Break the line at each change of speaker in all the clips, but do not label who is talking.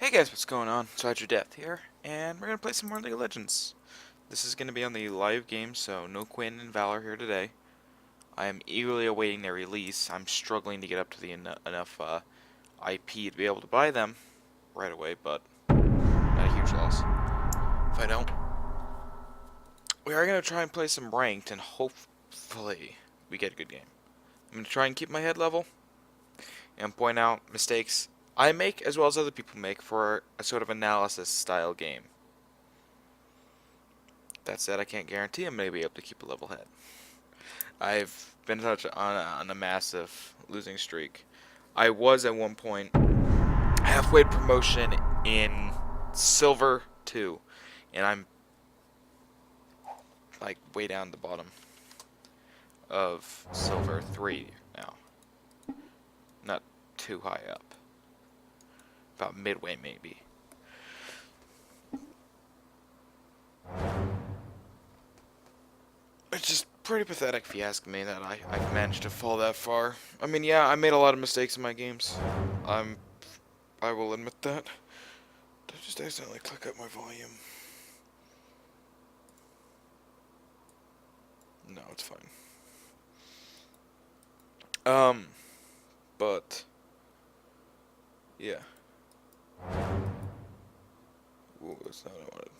Hey guys, what's going on? It's RogerDeath here, and we're gonna play some more League of Legends. This is gonna be on the live game, so no Quinn and Valor here today. I am eagerly awaiting their release. I'm struggling to get up to the enough IP to be able to buy them right away, but not a huge loss. If I don't, we are gonna try and play some ranked, and hopefully we get a good game. I'm gonna try and keep my head level and point out mistakes I make as well as other people make for a sort of analysis style game. That said, I can't guarantee I'm going to be able to keep a level head. I've been on a massive losing streak. I was at one point halfway to promotion in Silver 2, and I'm like way down the bottom of Silver 3 now. Not too high up. About midway maybe. It's just pretty pathetic if you ask me that I've managed to fall that far. I mean, yeah, I made a lot of mistakes in my games. I will admit that. I just accidentally click up my volume. No, it's fine. But yeah. Ooh, that's not what I wanted.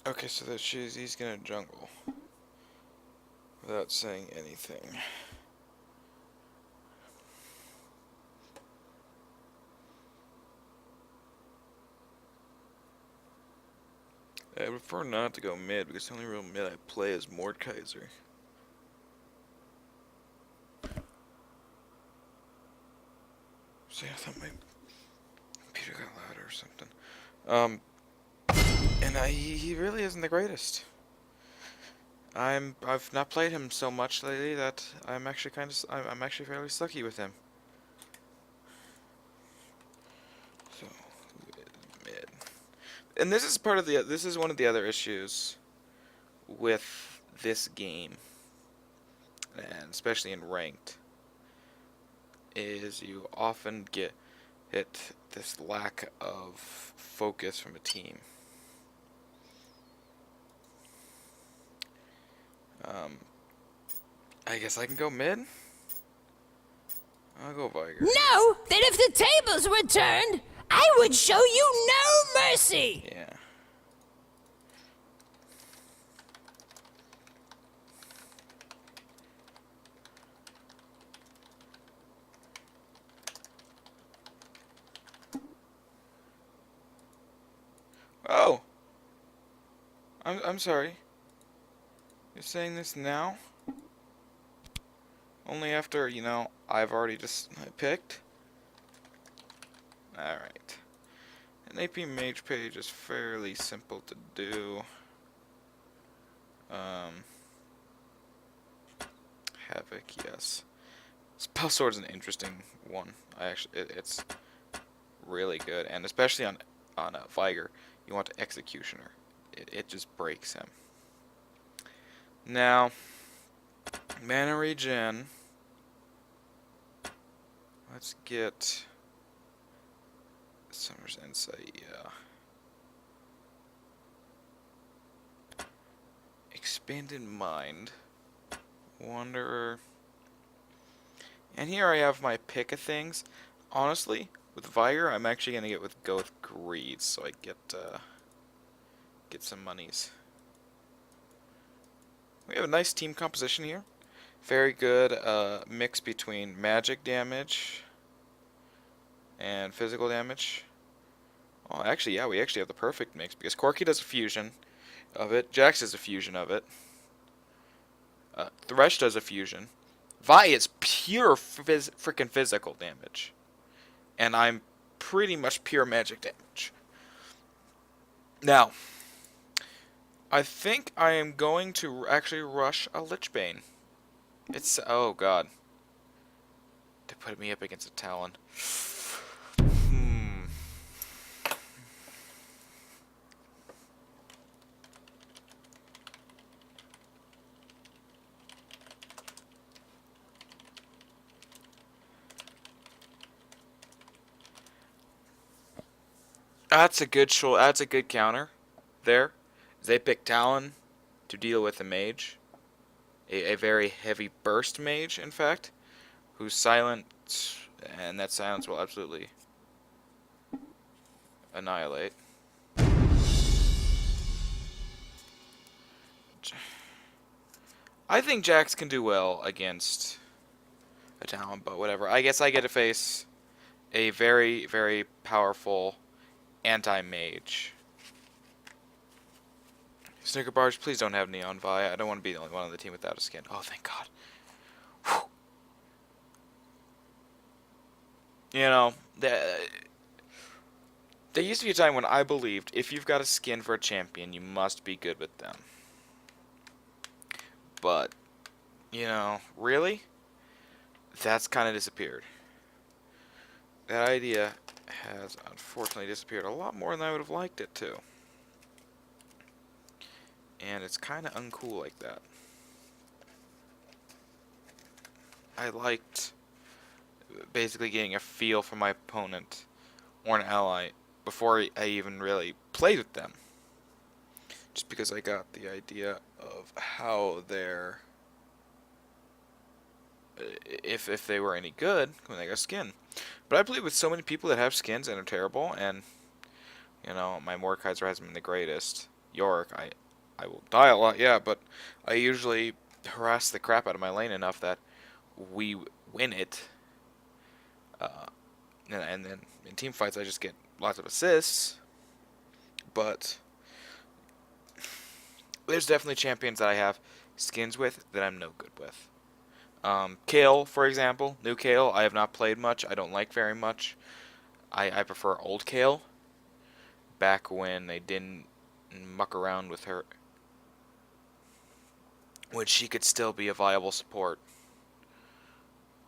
Okay, so that he's gonna jungle without saying anything. I prefer not to go mid because the only real mid I play is Mordekaiser. See, I thought my computer got louder or something. And he really isn't the greatest. I've not played him so much lately that I'm actually I'm actually fairly sucky with him. So mid. And this is one of the other issues with this game, and especially in ranked, is you often get hit this lack of focus from a team. I guess I can go mid. I'll go Viger.
Know that if the tables were turned, I would show you no mercy!
Yeah. Oh! I'm sorry. You're saying this now? Only after, you know, I've already just picked? Alright. An AP Mage page is fairly simple to do. Havoc, yes. Spell Sword's an interesting one. It's really good, and especially on a Viger, you want Executioner. It just breaks him. Now, mana regen. Let's get Summer's Insight, yeah. Expanded Mind. Wanderer. And here I have my pick of things. Honestly, with Viger, I'm actually gonna go with Greed, so I get some monies. We have a nice team composition here. Very good mix between magic damage and physical damage. Oh, actually, yeah, we actually have the perfect mix because Corki does a fusion of it. Jax does a fusion of it. Thresh does a fusion. Vi is pure freaking physical damage. And I'm pretty much pure magic damage. Now, I think I am going to actually rush a Lichbane. Oh god. They put me up against a Talon. Hmm. That's a good counter there. They pick Talon to deal with a mage. A very heavy burst mage, in fact, who's silent, and that silence will absolutely annihilate. I think Jax can do well against a Talon, but whatever. I guess I get to face a very, very powerful anti-mage. Snicker bars, please don't have Neon Vi. I don't want to be the only one on the team without a skin. Oh, thank God. Whew. You know, there used to be a time when I believed if you've got a skin for a champion, you must be good with them. But, you know, really? That's kind of disappeared. That idea has unfortunately disappeared a lot more than I would have liked it to. And it's kind of uncool like that. I liked basically getting a feel for my opponent or an ally before I even really played with them. Just because I got the idea of how they're... if they were any good when they got skin. But I played with so many people that have skins and are terrible, and, you know, my Mordekaiser hasn't been the greatest. Yorick, I will die a lot, yeah, but I usually harass the crap out of my lane enough that we win it. And then in team fights, I just get lots of assists. But there's definitely champions that I have skins with that I'm no good with. Kale, for example, new Kale, I have not played much. I don't like very much. I prefer old Kale. Back when they didn't muck around with her, when she could still be a viable support.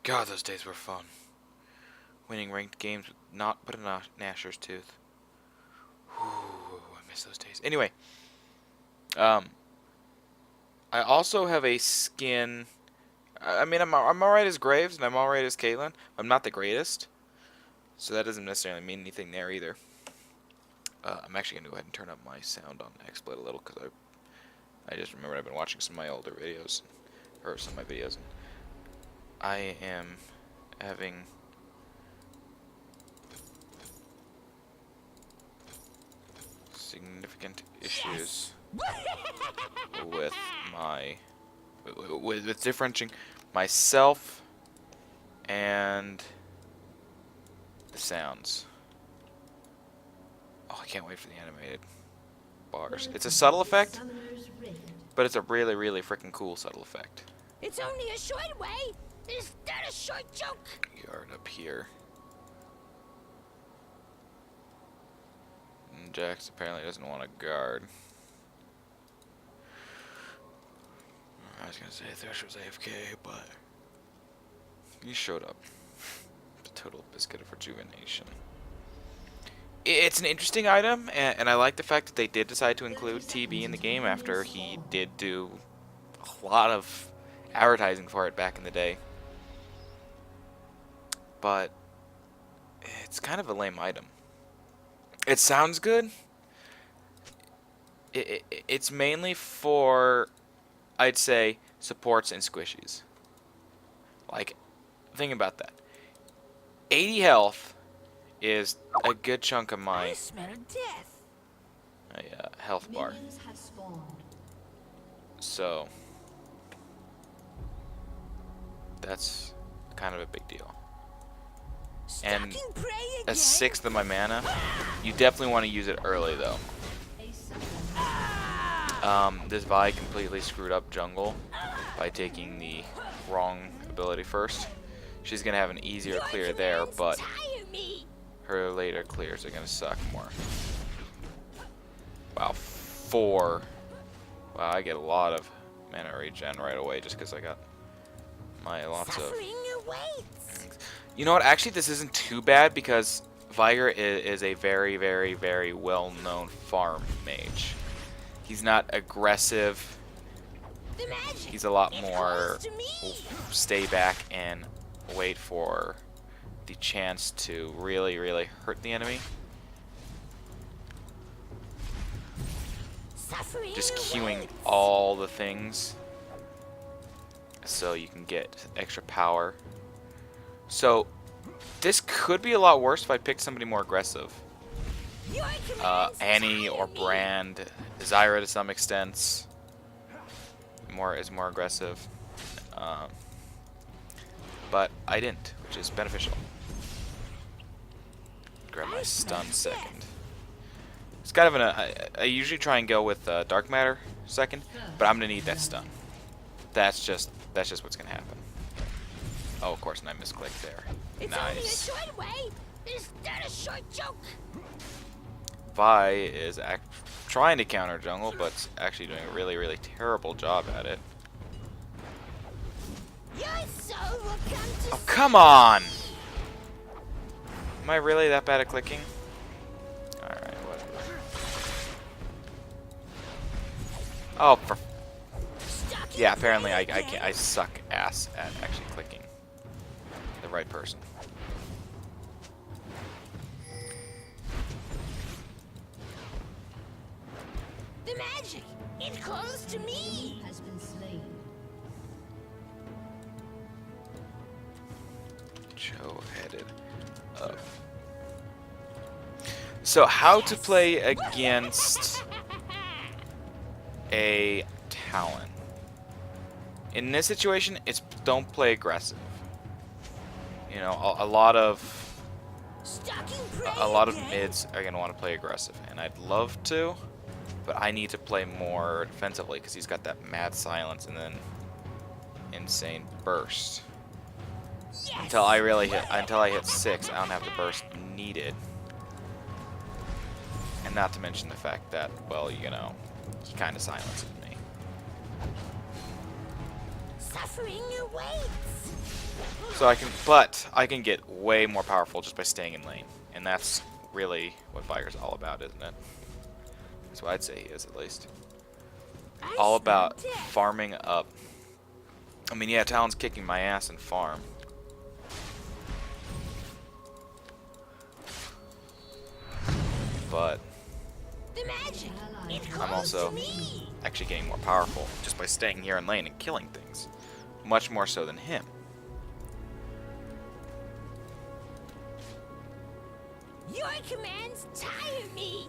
God, those days were fun. Winning ranked games with not but a Gnasher's tooth. Ooh, I miss those days. Anyway, I also have a skin. I mean, I'm alright as Graves, and I'm alright as Caitlyn. I'm not the greatest, so that doesn't necessarily mean anything there either. I'm actually going to go ahead and turn up my sound on XSplit a little, because I just remembered I've been watching some of my older videos, or some of my videos, and I am having significant issues with my with differentiating myself and the sounds. Oh, I can't wait for the animated bars. It's a subtle effect, but it's a really, really freaking cool subtle effect.
It's only a short way. Is that a short joke?
Yard up here. And Jax apparently doesn't want to guard. I was gonna say Thresh was AFK, but he showed up. The total biscuit of rejuvenation. It's an interesting item, and I like the fact that they did decide to include TB in the game after he did do a lot of advertising for it back in the day. But it's kind of a lame item. It sounds good. It's mainly for, I'd say, supports and squishies. Like, think about that. 80 health is a good chunk of my
I smell death.
health bar. So, that's kind of a big deal. And a sixth of my mana, you definitely want to use it early, though. This Vi completely screwed up jungle by taking the wrong ability first. She's going to have an easier clear there, but her later clears are going to suck more. Wow, 4. Wow, I get a lot of mana regen right away just because I got my lots of... You know what, actually this isn't too bad because Viger is a very, very, very well-known farm mage. He's not aggressive. He's a lot more stay back and wait for the chance to really, really hurt the enemy.
Suffering
just queuing
awaits.
all the things so you can get extra power. So this could be a lot worse if I picked somebody more aggressive.
Your commands
Annie
tire
or
me.
Brand, Zyra to some extent, is more aggressive, but I didn't, which is beneficial. Grab my stun second. It's kind of I usually try and go with dark matter second, but I'm gonna need that stun. That's just what's gonna happen. Oh, of course, and I misclicked there.
It's only a short way. Is that a short joke?
Vi is trying to counter jungle, but actually doing a really, really terrible job at it.
Your soul will come to
Oh, come on! Am I really that bad at clicking? Alright, whatever. Oh, for...
Stuck in
Yeah, apparently I
prey
can't. I suck ass at actually clicking the right person.
The magic, it calls to me.
Has been slain.
Joe-headed up. So, how to play against a Talon? In this situation, it's don't play aggressive. You know, a lot of mids are gonna want to play aggressive, and I'd love to, but I need to play more defensively because he's got that mad silence and then insane burst.
Yes.
Until I hit 6, I don't have the burst needed. And not to mention the fact that, well, you know, he kind of silences me.
Suffering awaits.
So I can get way more powerful just by staying in lane. And that's really what Fire's all about, isn't it? That's what I'd say he is, at least.
I
All
smell
about
death.
farming up. I mean, yeah, Talon's kicking my ass in farm. But
The magic, it calls
I'm also
to me.
actually getting more powerful just by staying here in lane and killing things. Much more so than him.
Your commands tire me.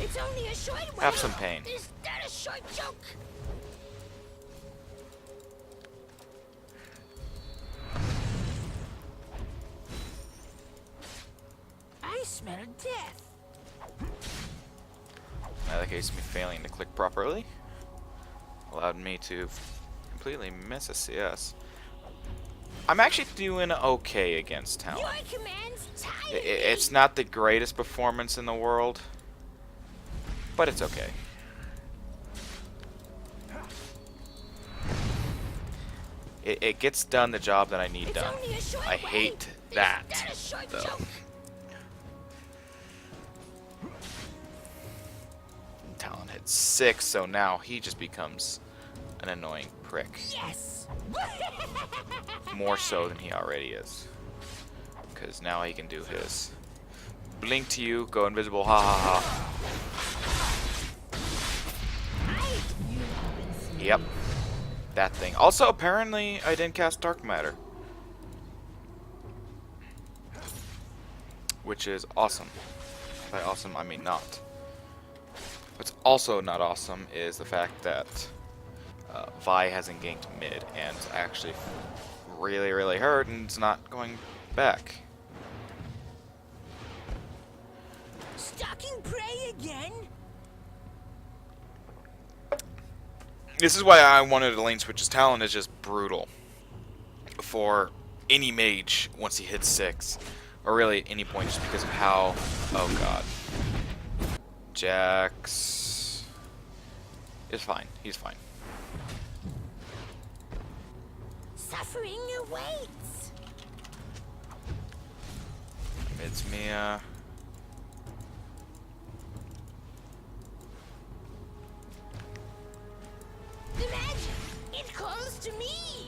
It's only a short way.
Have some pain.
Is that a short joke? I smell death.
In that case, me failing to click properly allowed me to completely miss a CS. I'm actually doing okay against Talon.
Your commands tire me.
It's not the greatest performance in the world, but it's okay. It gets done the job that I need
It's
done.
only a short
I
way.
hate
Is
that,
that a short
though.
joke?
Talon hit 6, so now he just becomes an annoying prick.
Yes.
More so than he already is. Because now he can do his blink to you, go invisible, ha ha ha. Yep. That thing. Also, apparently, I didn't cast Dark Matter. Which is awesome. By awesome, I mean not. What's also not awesome is the fact that Vi hasn't ganked mid and it's actually really, really hurt and it's not going back.
Stalking prey again?
This is why I wanted a lane switch. His Talon is just brutal for any mage once he hits 6. Or really at any point just because of how... Oh god. Jax is fine. He's fine.
Suffering awaits.
Mid's Mia.
The magic, it calls to me.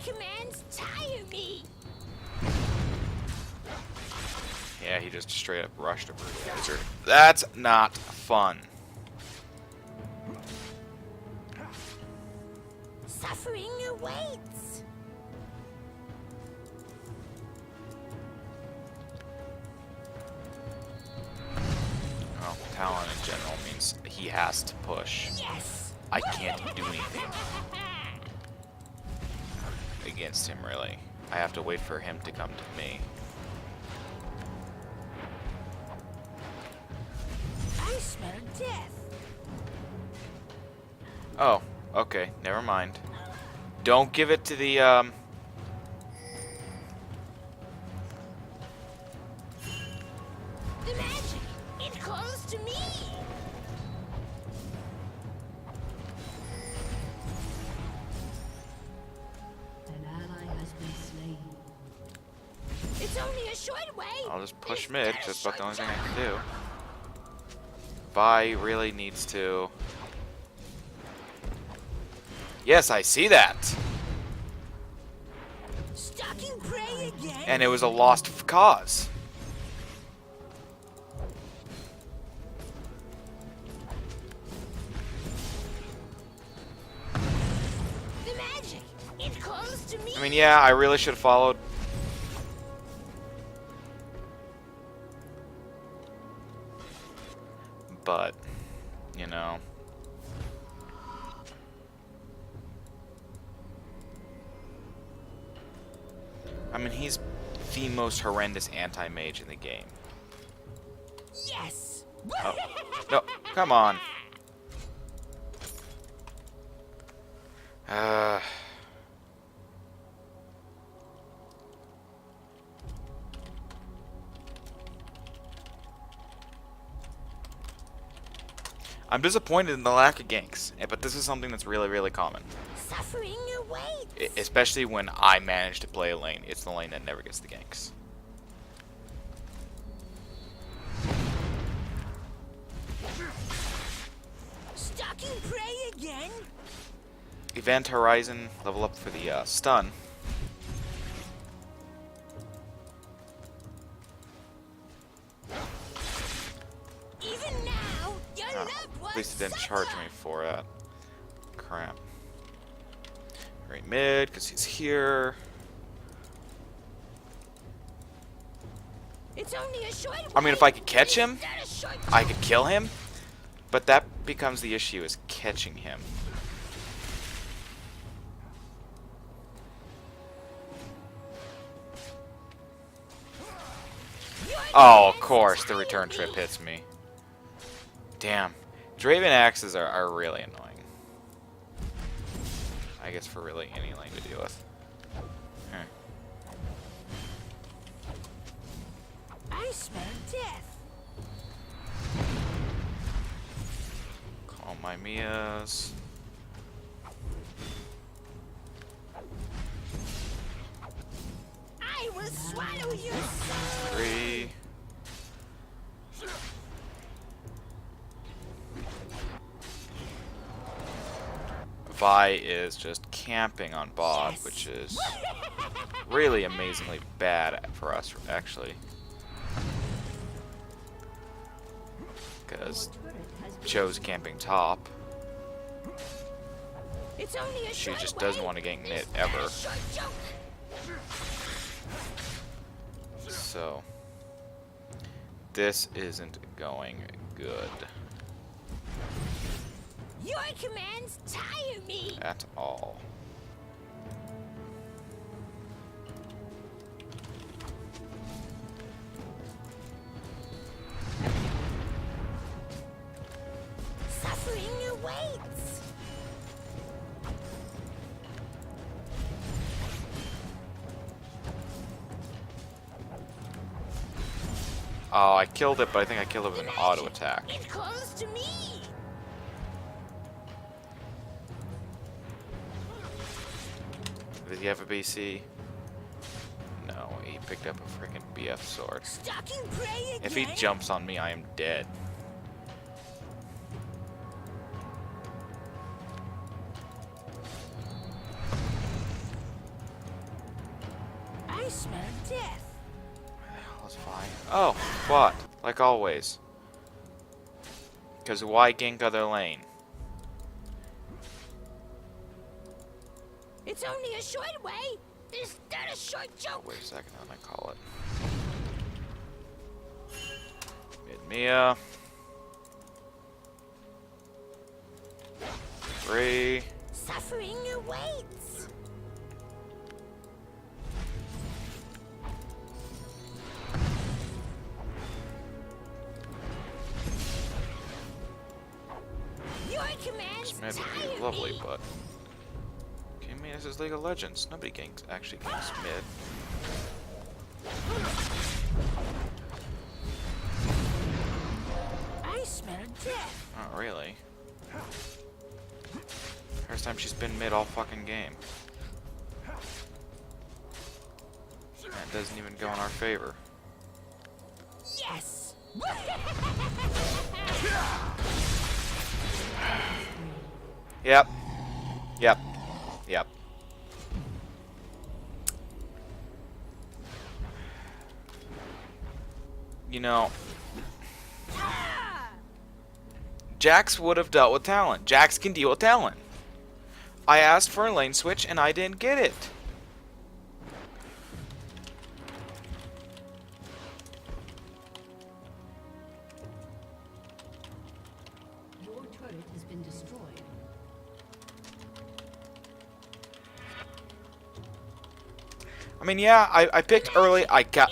commands tire me.
Yeah, he just straight up rushed over the wizard. That's not fun.
Suffering awaits.
Well, talent in general means he has to push.
Yes.
I can't do anything against him, really. I have to wait for him to come to me.
I smell death.
Oh, okay, never mind. Don't give it to the,
The magic, it calls to me.
An ally has been slain.
It's only a short way.
I'll just push
It's
mid,
not a
that's about the only
short
thing I
jump.
can do. Vi really needs to... Yes, I see that!
Stalking prey again.
And it was a lost cause.
The magic, it calls to me.
I mean, yeah, I really should have followed. But, you know. I mean, he's the most horrendous anti-mage in the game.
Yes.
Oh. No, come on. I'm disappointed in the lack of ganks, but this is something that's really, really common.
Suffering awaits.
Especially when I manage to play a lane. It's the lane that never gets the ganks.
Stalking prey again.
Event Horizon, level up for the stun.
Even now, your
Ah,
loved ones
at least it didn't
suffer.
charge me for that. Crap. Right mid, because he's here.
It's only a short
I mean, if I could catch him,
It's not a short
I
jump.
could kill him. But that becomes the issue, is catching him.
Your
Oh, of
commands
course, the
tire
return
me.
trip hits me. Damn. Draven axes are really annoying. I guess for really any lane to deal with. Huh.
I smell death.
Call my Mias.
I will swallow your soul.
3. Vi is just camping on bot,
Yes.
which is really amazingly bad for us, actually. Because
Turret has been
Joe's camping top.
It's only a
She
short
just
way.
doesn't want to gank mid
It's not
ever.
a short jump.
So, this isn't going good
Your commands tire me.
at all.
Suffering awaits.
Oh, I killed it, but I think I killed it with
The
an auto
magic,
attack.
It calls to me.
Does he have a BC? No, he picked up a freaking BF sword.
Stalking prey again.
If he jumps on me, I am dead. Oh, bot. Like always. Because why gank other lane?
It's only a short way. Is that a short
Oh,
joke?
wait a second, how do I call it? Mid Mia. 3.
Suffering awaits. Your commands
Smith would
tire
be lovely,
me.
but... Okay, I mean, this is League of Legends. Nobody actually ganks mid.
I smell death.
Not really. First time she's been mid all fucking game. That doesn't even go in our favor.
Yes.
Yep. Yep. Yep. You know, Jax would have dealt with talent. Jax can deal with talent. I asked for a lane switch and I didn't get it.
Your turret has been destroyed.
I mean, yeah, I picked early,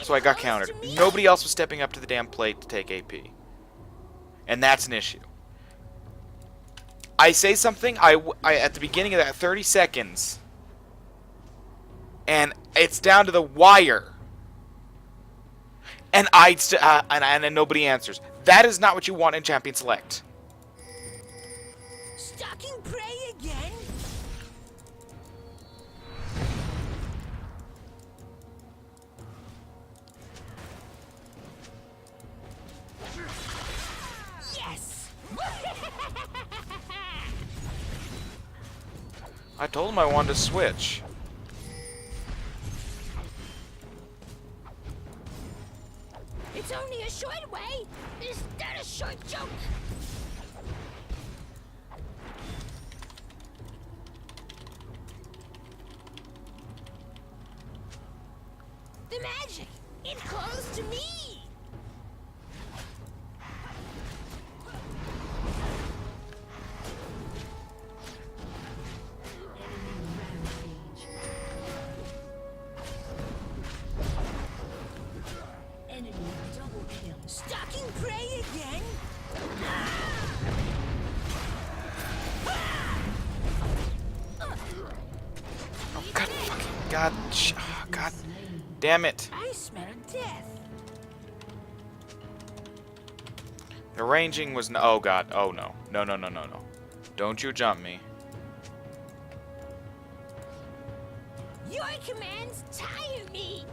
so I got countered. Nobody else was stepping up to the damn plate to take AP. And that's an issue. I say something at the beginning of that 30 seconds, and it's down to the wire. And and nobody answers. That is not what you want in Champion Select.
Stalking prey again. Yes.
I told him I wanted to switch.
It's only a short way. Is that a short joke? The magic. It calls to me.
Enemy double kill.
Stalking prey again.
Oh, God fucking God. Oh, God damn it.
I smell death.
The ranging was no. Oh, God. Oh, no. No, no, no, no, no. Don't you jump me.
Your commands tire me.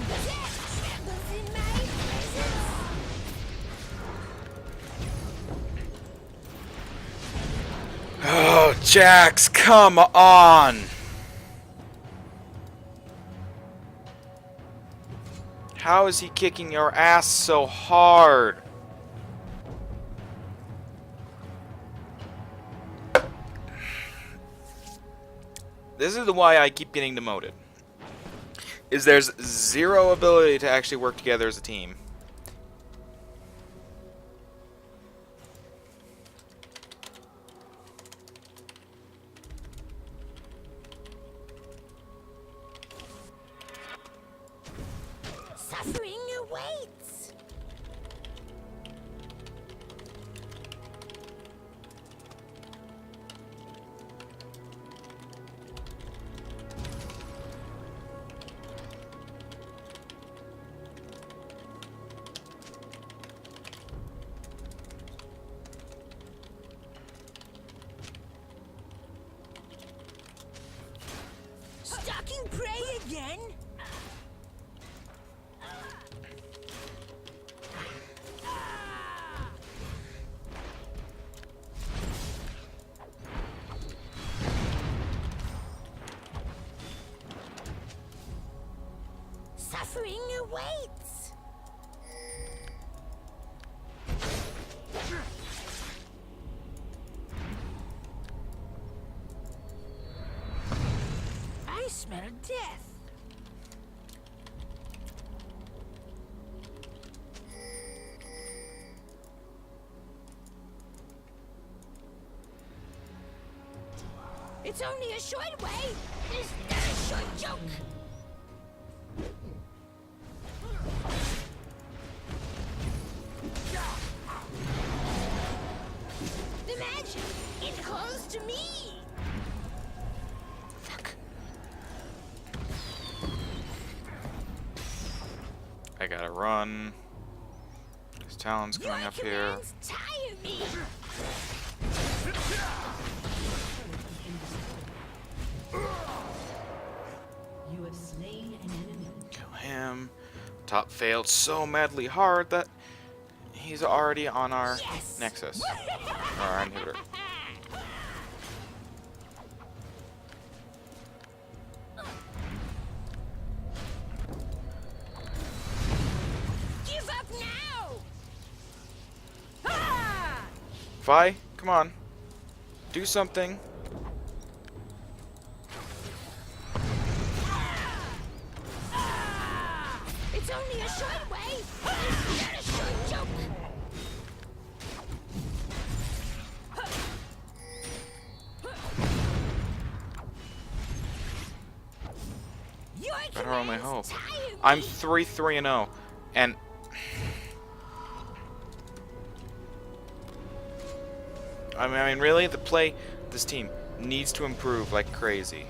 Death trembles in my presence.
Oh, Jax, come on. How is he kicking your ass so hard? This is why I keep getting demoted. Is there's zero ability to actually work together as a team.
Suffering awaits. Stalking prey again. suffering awaits. I smell death. It's only a short way. Is that a short joke? The magic, it calls to me.
Fuck. I gotta run. There's Talon's
Your
coming up here.
commands tire me.
You have slain an enemy.
Kill him. Top failed so madly hard that he's already on our
Yes.
Nexus. Or our inhibitor.
Give up now. Ah!
Vi, come on. Do something.
It's only a short way. Is that a short joke? Your
Better only
commands
hope.
tire me.
I'm 3-3-0, and I mean, really, the play this team needs to improve like crazy.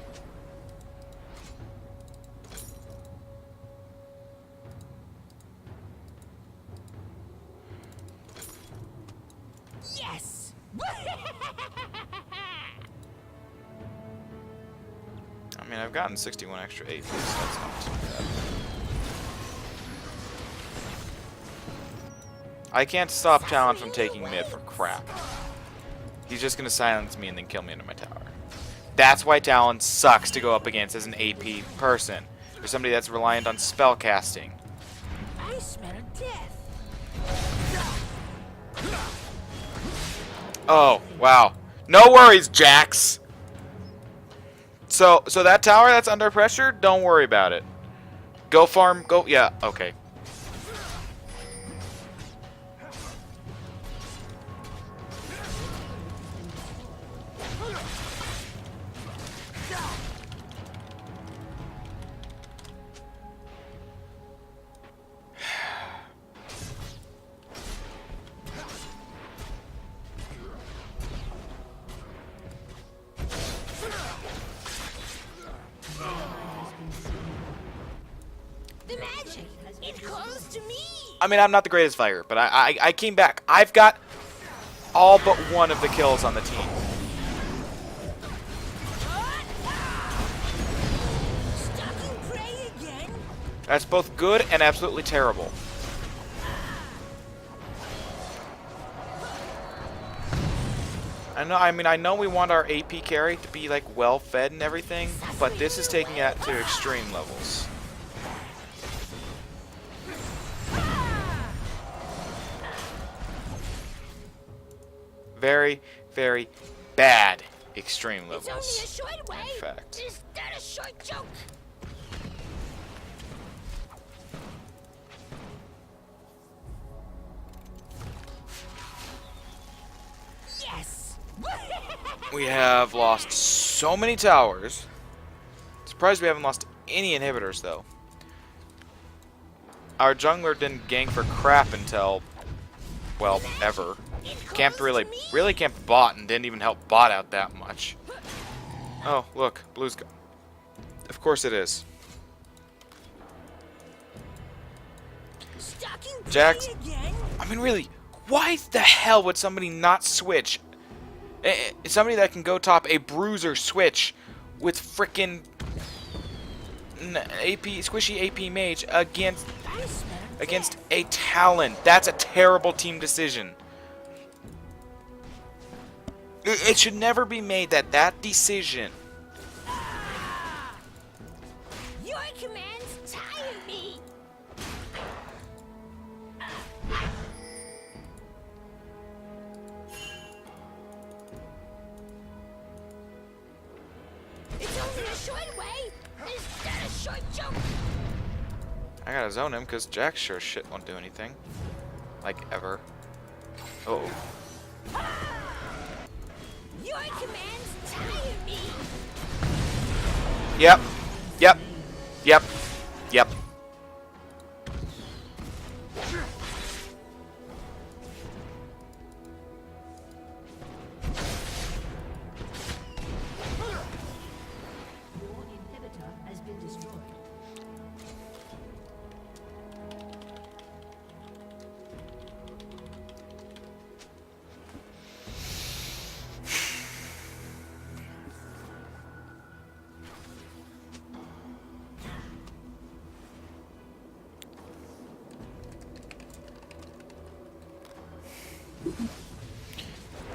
Yes.
I mean, I've gotten 61 extra AP, so that's not too bad. I can't stop Talon from taking mid for crap. He's just gonna silence me and then kill me under my tower. That's why Talon sucks to go up against as an AP person. Or somebody that's reliant on spell casting.
I smell death.
Oh, wow. No worries, Jax. So that tower that's under pressure, don't worry about it. Go farm, go, yeah, okay.
The magic, it calls to me.
I mean, I'm not the greatest fighter, but I came back. I've got all but one of the kills on the team.
Stalking prey again.
That's both good and absolutely terrible. I know we want our AP carry to be like well fed and everything, but this is taking it to extreme levels. Very, very bad extreme
It's
levels.
only a short way.
In fact.
Is that a short joke? Yes.
We have lost so many towers. Surprised we haven't lost any inhibitors though. Our jungler didn't gank for crap until, well, ever. Camped really camped bot and didn't even help bot out that much. Oh, look, blue's go. Of course it is.
Stalking
Jax,
prey again.
I mean really, why the hell would somebody not switch? Somebody that can go top a bruiser switch with frickin' squishy AP mage against a Talon. That's a terrible team decision. It should never be made that decision.
Your commands tire me. isn't a short way. There's not a short jump.
I gotta zone him because Jack sure shit won't do anything. Like, ever. Uh oh.
Your commands tire me.
Yep. Yep. Yep. Yep.
Your inhibitor has been destroyed.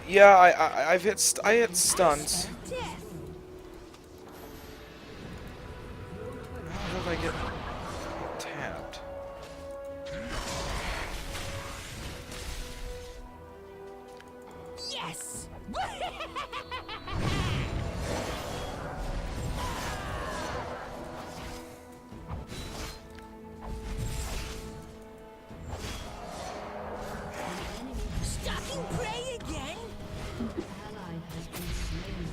Yeah, I hit stuns.
Death.
How did I get tapped?
Yes. Stalking prey again.
Ally has been slain.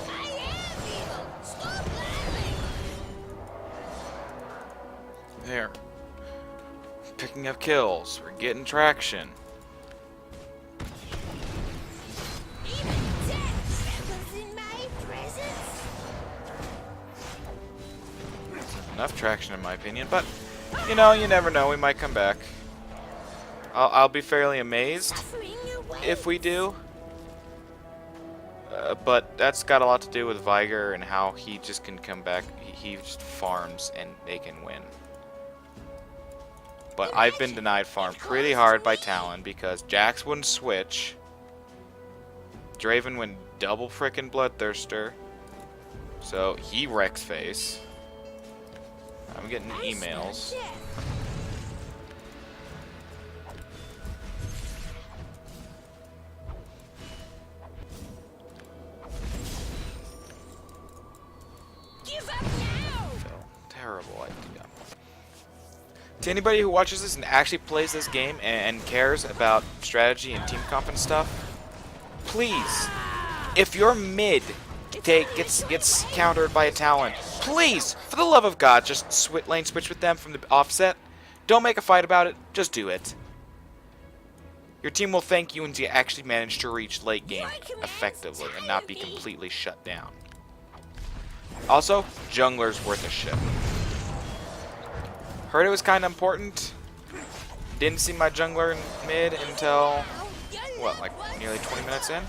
I am evil. Stop laughing.
There. Picking up kills. We're getting traction.
Even death trembles in my presence.
Enough traction in my opinion, but you know, you never know, we might come back. I'll be fairly amazed
Suffering away.
if we do. But that's got a lot to do with Viger and how he just can come back. He just farms and they can win. But I've been denied farm pretty hard by Talon because Jax wouldn't switch. Draven went double frickin' Bloodthirster. So he wrecks face. I'm getting
I
emails.
smell death. Give up now.
Phil, terrible idea. To anybody who watches this and actually plays this game and cares about strategy and team comp and stuff, please, if your mid gets countered by a Talon, please, for the love of God, just lane switch with them from the offset. Don't make a fight about it. Just do it. Your team will thank you when you actually manage to reach late game effectively and not be completely shut down. Also, jungler's worth a shit. Heard it was kind of important. Didn't see my jungler in mid until, what, like nearly 20 minutes in?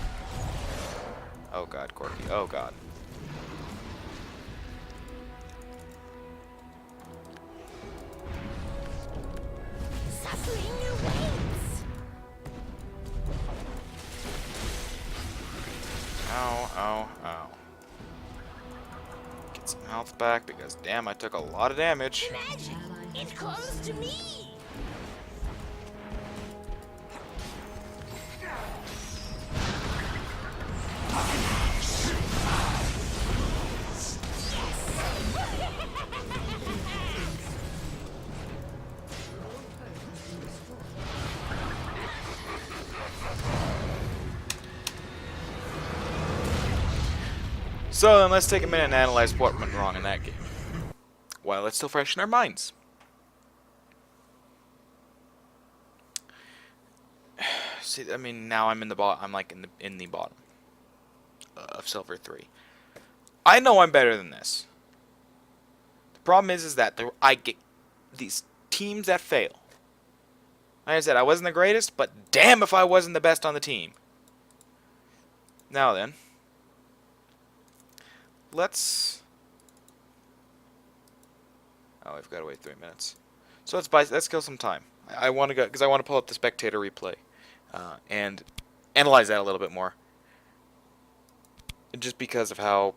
Oh god, Corky. Oh god.
Suffering awaits.
Ow, ow, ow. Get some health back because damn, I took a lot of damage.
Magic. It calls to me.
So then let's take a minute and analyze what went wrong in that game. While it's still fresh in our minds. See, I mean, now I'm in the bottom. I'm like in the bottom of Silver 3. I know I'm better than this. The problem is that I get these teams that fail. Like I said, I wasn't the greatest, but damn if I wasn't the best on the team. Now then, let's. Oh, we've got to wait 3 minutes. So let's kill some time. I want to go because I want to pull up the spectator replay and analyze that a little bit more. Just because of how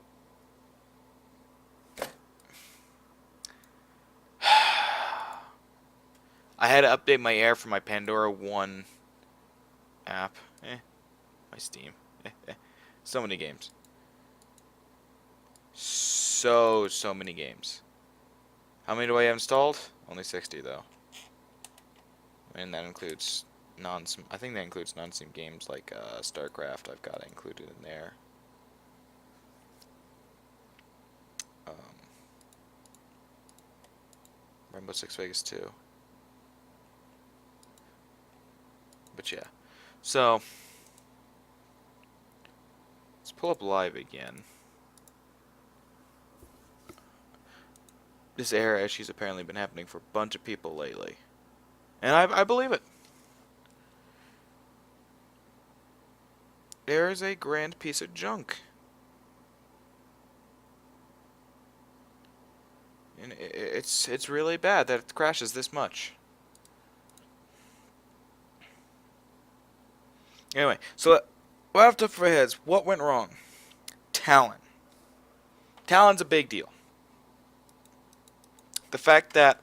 I had to update my air from my Pandora 1 app. My Steam. So many games. So many games. How many do I have installed? Only 60 though. And that includes I think that includes non-Steam games like StarCraft. I've got it included in there. Um, Rainbow Six Vegas 2. But yeah. So let's pull up live again. This error issue's apparently been happening for a bunch of people lately. And I believe it. There is a grand piece of junk. And it's really bad that it crashes this much. Anyway, so right off the top of our heads, what went wrong? Talon. Talon's a big deal. The fact that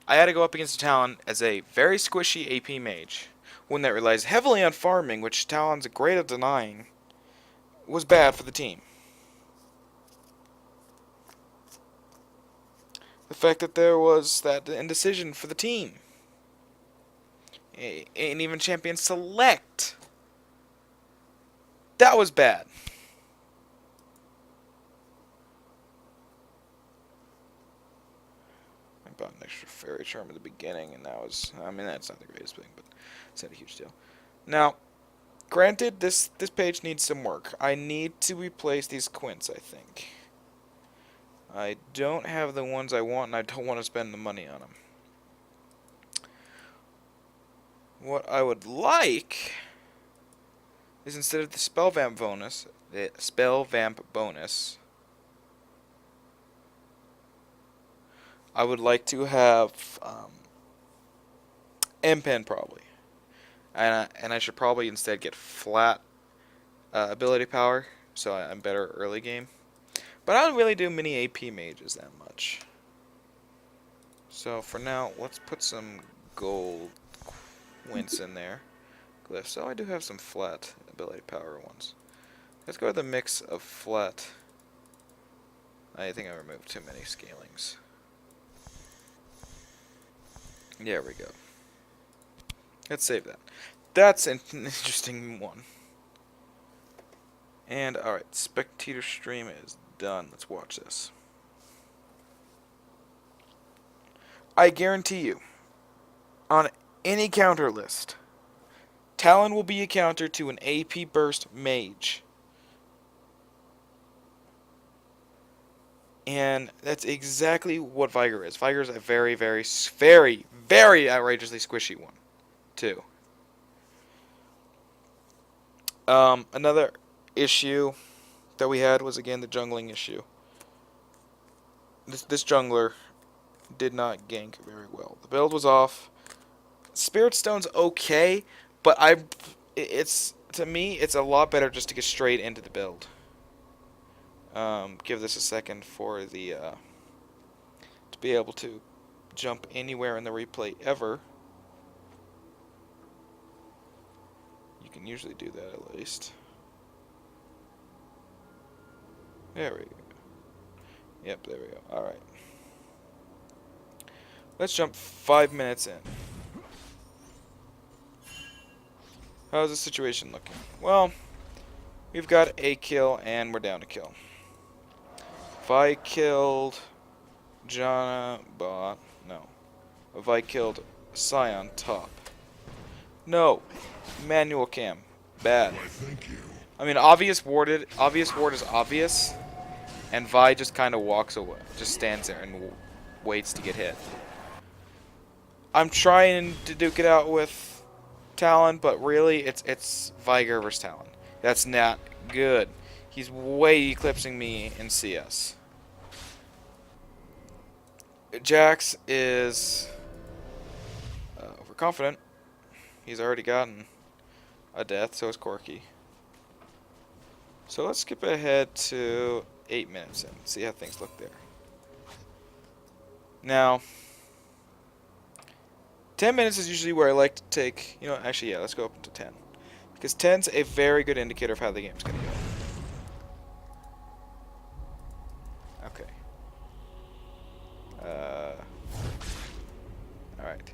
I had to go up against a Talon as a very squishy AP mage, one that relies heavily on farming, which Talon's great at denying, was bad for the team. The fact that there was that indecision for the team. And even Champion Select. That was bad. I bought an extra fairy charm at the beginning, and that was, I mean, that's not the greatest thing, but it's not a huge deal. Now, granted, this page needs some work. I need to replace these quints, I think. I don't have the ones I want, and I don't want to spend the money on them. What I would like is, instead of the spell vamp bonus, I would like to have M-Pen probably, and I should probably instead get flat ability power, so I'm better early game. But I don't really do many AP mages that much. So for now, let's put some gold quints in there. Glyphs. So I do have some flat ability power ones. Let's go with a mix of flat. I think I removed too many scalings. There we go. Let's save that. That's an interesting one. And alright, spectator stream is done. Let's watch this. I guarantee you, on any counter list, Talon will be a counter to an AP burst mage. And that's exactly what Vigor is. Vigor is a very, very, very, very outrageously squishy one, too. Another issue that we had was, again, the jungling issue. This jungler did not gank very well. The build was off. Spirit Stone's okay, but to me, it's a lot better just to get straight into the build. Give this a second for the to be able to jump anywhere in the replay ever. You can usually do that at least. There we go. Yep, there we go. Alright. Let's jump 5 minutes in. How's the situation looking? Well, we've got a kill and we're down a kill. If I killed Janna bot, no. If I killed Scion top. No. Manual cam. Bad. I mean, obvious ward is obvious, and Vi just kind of walks away, just stands there and waits to get hit. I'm trying to duke it out with Talon, but really, it's Vigor versus Talon. That's not good. He's way eclipsing me in CS. Jax is overconfident. He's already gotten a death, so is Corky. So let's skip ahead to 8 minutes and see how things look there. Now, 10 minutes is usually where I like to take, actually, yeah, let's go up to 10. Because 10's a very good indicator of how the game's going to go. Okay. Alright.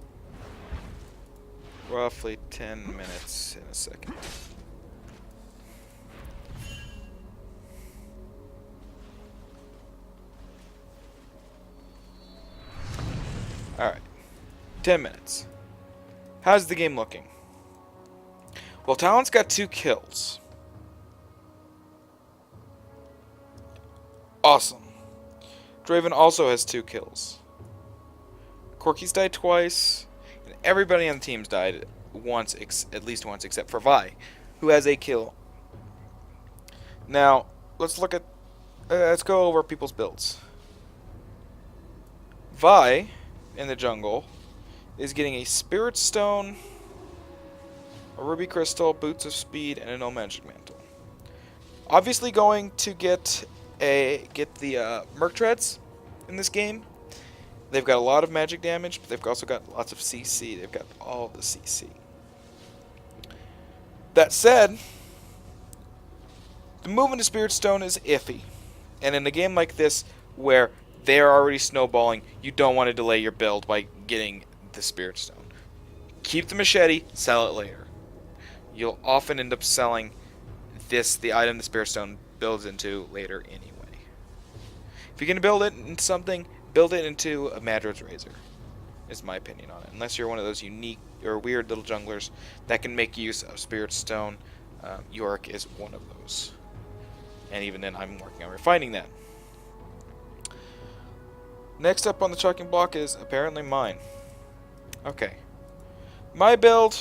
Roughly 10 minutes in a second. Alright. 10 minutes. How's the game looking? Well, Talon's got 2 kills. Awesome. Draven also has 2 kills. Corky's died twice. And everybody on the team's died once, at least once, except for Vi, who has a kill. Now, let's look at... let's go over people's builds. Vi, in the jungle, is getting a Spirit Stone, a Ruby Crystal, Boots of Speed, and a No Magic Mantle. Obviously going to get the Merc Treads in this game. They've got a lot of magic damage, but they've also got lots of CC. They've got all the CC. That said, the movement of Spirit Stone is iffy. And in a game like this, where they're already snowballing, you don't want to delay your build by getting the Spirit Stone. Keep the machete, sell it later. You'll often end up selling the item the Spirit Stone builds into later anyway. If you're going to build it into something, build it into a Madrod's Razor, is my opinion on it. Unless you're one of those unique or weird little junglers that can make use of Spirit Stone, Yorick is one of those. And even then, I'm working on refining that. Next up on the chopping block is apparently mine. Okay. My build,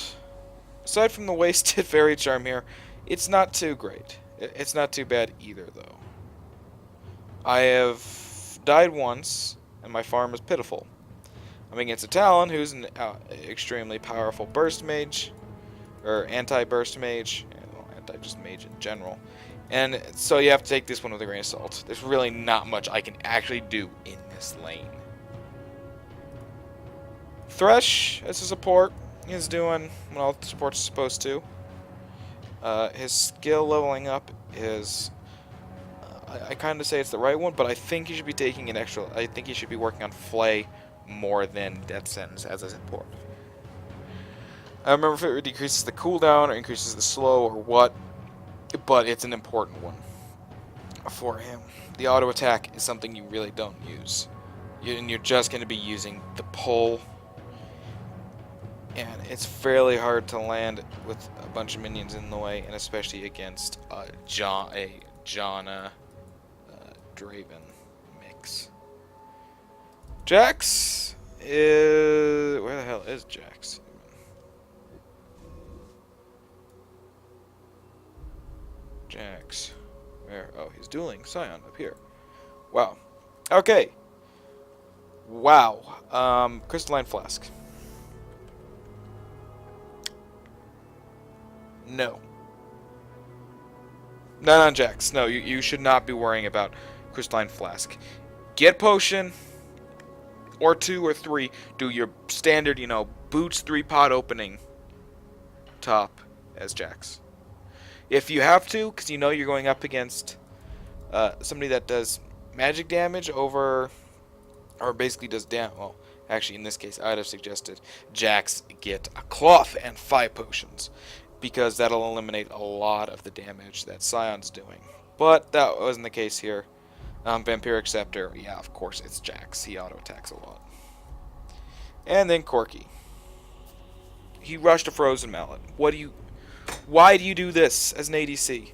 aside from the wasted Fairy Charm here, it's not too great. It's not too bad either, though. I have died once, and my farm is pitiful. I'm against a Talon, who's an extremely powerful burst mage, or anti-burst mage, well, anti-just mage in general. And so you have to take this one with a grain of salt. There's really not much I can actually do in this lane. Thresh, as a support, is doing what all the supports are supposed to. His skill leveling up is... I kind of say it's the right one, but I think he should be taking an extra... I think he should be working on Flay more than Death Sentence as a support. I don't remember if it decreases the cooldown or increases the slow or what, but it's an important one for him. The auto attack is something you really don't use. And you're just going to be using the pull. And it's fairly hard to land with a bunch of minions in the way, and especially against a Janna Draven mix. Jax is... Where the hell is Jax? Jax. Where? Oh, he's dueling Scion up here. Wow. Okay. Wow. Crystalline Flask. No. Not on Jax. No, you should not be worrying about Crystalline Flask. Get Potion, or 2 or 3. Do your standard, boots 3-pot opening top as Jax. If you have to, because you know you're going up against somebody that does magic damage over, or basically does damage. Well, actually, in this case, I'd have suggested Jax get a cloth and 5 potions, because that'll eliminate a lot of the damage that Scion's doing. But that wasn't the case here. Vampiric Scepter, yeah, of course, it's Jax. He auto-attacks a lot. And then Corky. He rushed a Frozen Mallet. Why do you do this as an ADC?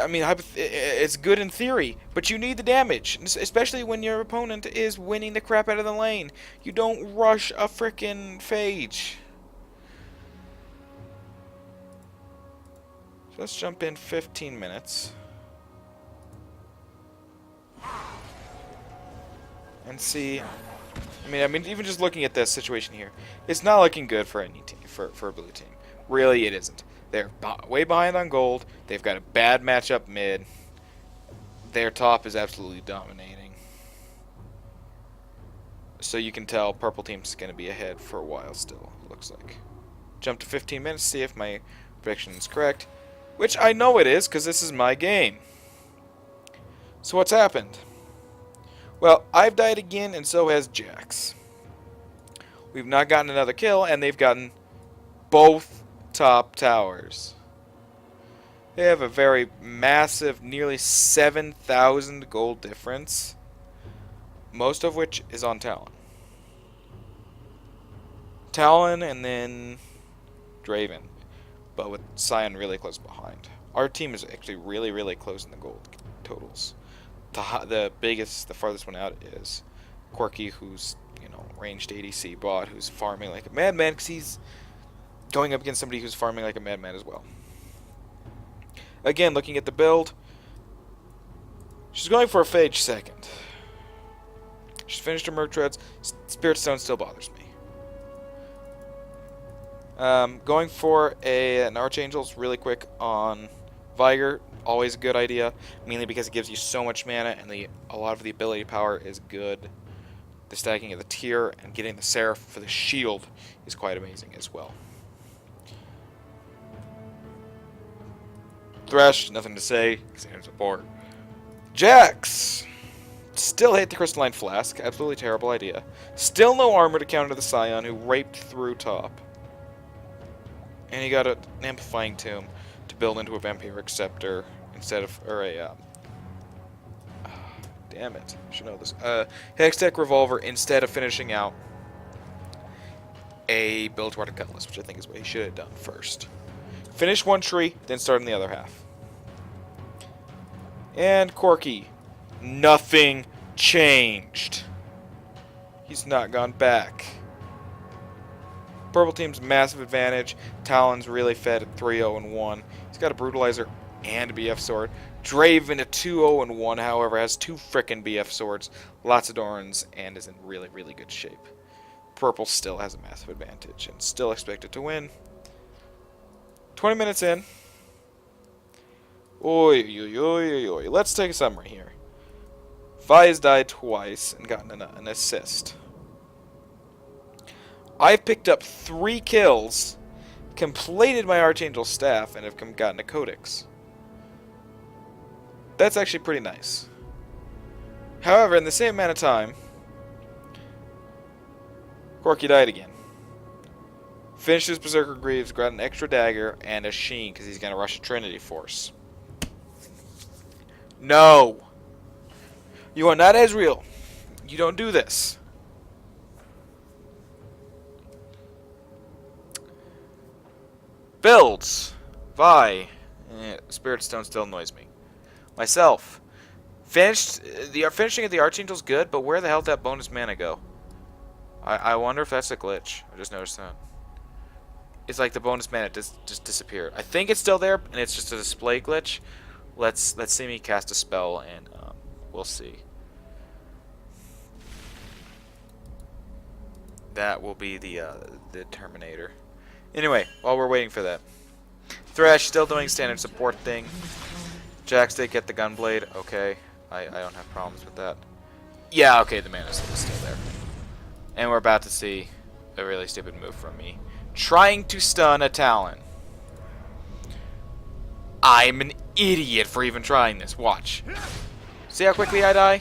I mean, it's good in theory, but you need the damage, especially when your opponent is winning the crap out of the lane. You don't rush a frickin' Phage. So let's jump in 15 minutes. And see... I mean, even just looking at this situation here, it's not looking good for any team, for a blue team. Really, it isn't. They're way behind on gold. They've got a bad matchup mid. Their top is absolutely dominating. So you can tell purple team's going to be ahead for a while still, looks like. Jump to 15 minutes, see if my prediction is correct. Which I know it is, because this is my game. So what's happened? Well, I've died again, and so has Jax. We've not gotten another kill, and they've gotten both top towers. They have a very massive, nearly 7,000 gold difference, most of which is on Talon. Talon and then Draven, but with Sion really close behind. Our team is actually really, really close in the gold totals. The biggest, the farthest one out is Quirky, who's, ranged ADC bot, who's farming like a madman, because he's going up against somebody who's farming like a madman as well. Again, looking at the build, she's going for a Phage second. She's finished her Merc Treads. Spirit Stone still bothers me. Going for an Archangel's really quick on Vigor, always a good idea, mainly because it gives you so much mana and a lot of the ability power is good. The stacking of the tier and getting the Seraph for the shield is quite amazing as well. Thresh, nothing to say, standard support. Jax! Still hate the Crystalline Flask, absolutely terrible idea. Still no armor to counter the Scion who raped through top. And he got an Amplifying Tomb to build into a Vampiric Scepter instead of, damn it, I should know this. Hextech Revolver instead of finishing out a Bilgewater Cutlass, which I think is what he should have done first. Finish one tree, then start on the other half. And Corky, nothing changed. He's not gone back. Purple team's massive advantage. Talon's really fed at 3-0-1. He's got a Brutalizer and a BF sword. Draven at 2-0-1, however, has 2 frickin' BF swords, lots of Dorans, and is in really, really good shape. Purple still has a massive advantage and still expected to win. 20 minutes in. Oi, oi, oi, oi, oi. Let's take a summary here. Vi has died twice and gotten an assist. I've picked up 3 kills, completed my Archangel Staff, and have gotten a Codex. That's actually pretty nice. However, in the same amount of time, Corky died again. Finished his Berserker Greaves, got an extra dagger, and a Sheen, because he's going to rush a Trinity Force. No! You are not Ezreal. You don't do this. Builds. Vi. Spirit Stone still annoys me. Myself. Finishing at the Archangel's good, but where the hell did that bonus mana go? I wonder if that's a glitch. I just noticed that. It's like the bonus mana just disappeared. I think it's still there, and it's just a display glitch. Let's see me cast a spell, and we'll see. That will be the Terminator. Anyway, while we're waiting for that, Thresh still doing standard support thing. Jax did get the Gunblade. Okay, I don't have problems with that. Yeah, okay, the mana is still there. And we're about to see a really stupid move from me. Trying to stun a Talon. I'm an idiot for even trying this. Watch. See how quickly I die?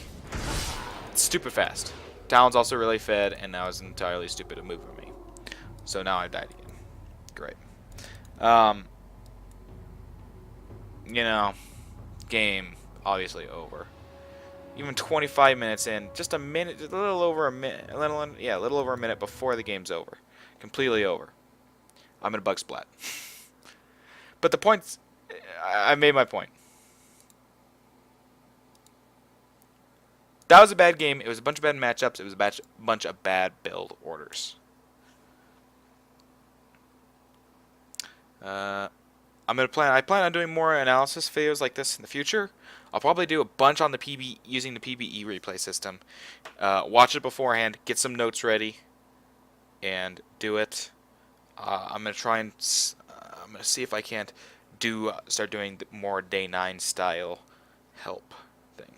It's stupid fast. Talon's also really fed, and now it's entirely stupid to move for me. So now I've died again. Great. Game obviously over. Even 25 minutes in, just a minute, a little over a minute, a little over a minute before the game's over. Completely over. I'm in a bug splat. But the points, I made my point. That was a bad game. It was a bunch of bad matchups. It was a bunch of bad build orders. I plan on doing more analysis videos like this in the future. I'll probably do a bunch on the using the PBE replay system. Watch it beforehand, get some notes ready, and do it. I'm gonna try and I'm gonna see if I can't start doing the more day 9 style help thing.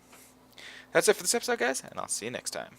That's it for this episode, guys, and I'll see you next time.